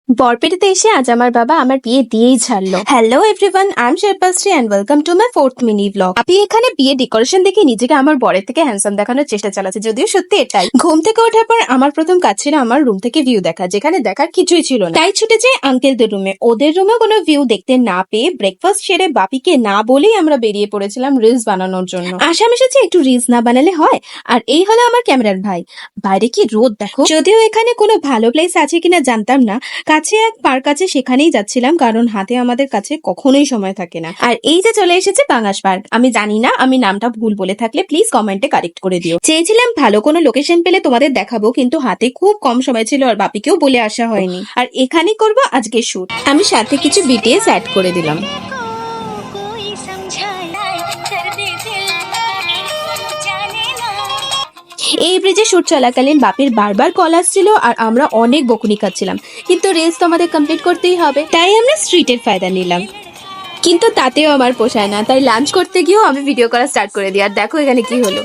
বরপেটাতে এসে আজ আমার বাবা আমার বিয়ে দিয়েই ছাড়লো। Hello everyone, I am Sherpashri and welcome to my 4th mini blog. আপনি এখানে বিয়ে ডেকোরেশন দেখে নিজেকে আমার বরের থেকে হ্যান্ডসাম দেখানোর চেষ্টা চালাচ্ছে, যদিও সত্যি এটাই। ঘুম থেকে ওঠার পর আমার প্রথম কাজ ছিল আমার রুম থেকে ভিউ দেখা, যেখানে দেখার কিছুই ছিল না। তাই ছুটে যাই আঙ্কেলদের রুমে। ওদের রুমে কোনো ভিউ দেখতে না পেয়ে ব্রেকফাস্ট সেরে বাপিকে না বলেই আমরা বেরিয়ে পড়েছিলাম রিলস বানানোর জন্য। আশা মিশেছে একটু রিলস না বানালে হয়। আর এই হলো আমার ক্যামেরার ভাই। বাইরে কি রোদ দেখো। যদিও এখানে কোনো ভালো প্লেস আছে কিনা জানতাম না, কাছে এক পার্ক আছে, সেখানেই যাচ্ছিলাম, কারণ হাতে আমাদের কাছে কখনোই সময় থাকে না। আর এই যে চলে এসেছে বাংলাস পার্ক। আমি জানি না, আমি নামটা ভুল বলে থাকলে প্লিজ কমেন্টে কারেক্ট করে দিও। চেয়েছিলাম ভালো কোনো লোকেশন পেলে তোমাদের দেখাবো, কিন্তু হাতে খুব কম সময় ছিল আর বাপিকেও বলে আসা হয়নি। আর এখানে করব আজকে শুট। আমি সাথে কিছু বিটিএস অ্যাড করে দিলাম। এই ব্রিজে শুট চলাকালীন বাপির বারবার কল আসছিল আর আমরা অনেক বকুনি খাচ্ছিলাম, কিন্তু রেস তো আমাদের কমপ্লিট করতেই হবে, তাই আমরা স্ট্রিটের ফায়দা নিলাম। কিন্তু তাতেও আমার পোষায় না, তাই লাঞ্চ করতে গিয়েও আমি ভিডিও করা স্টার্ট করে দিই। আর দেখো এখানে কি হলো।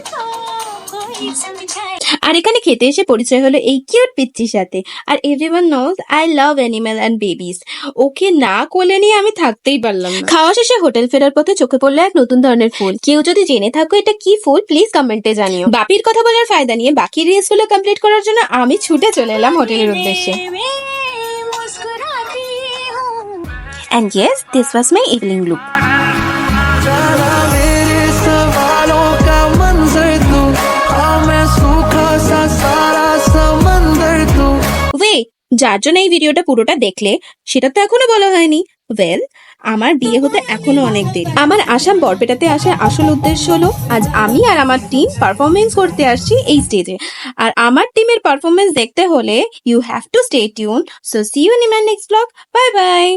আর এখানে খেতে এসে পরিচয় হলো এই কিউট পিচ্চির সাথে। আর everyone knows I love animal and babies. Okay না কোলে নিয়ে আমি থাকতেই পারলাম না। খাওয়া শেষে হোটেল ফেরার পথে চোখে পড়লো এক নতুন ধরনের ফুল। কেউ যদি জেনে থাকো এটা কি ফুল, প্লিজ কমেন্টে জানিও। বাপির কথা বলার ফায়দা নিয়ে বাকি রিলস গুলো কমপ্লিট করার জন্য আমি ছুটে চলে এলাম হোটেলের উদ্দেশ্যে। And yes, this was my evening look. Wait, যার জন্য এই ভিডিওটা পুরোটা দেখলে সেটা তো এখনো বলা হয়নি। ওয়েল, আমার বিয়ে হতে এখনো অনেক দেরি। আমার আসাম বরপেটাতে আসার আসল উদ্দেশ্য হলো আজ আমি আর আমার টিম পারফরমেন্স করতে আসছি এই স্টেজে। আর আমার টিমের পারফরমেন্স দেখতে হলে you have to stay tune. So see you in my next blog. Bye by.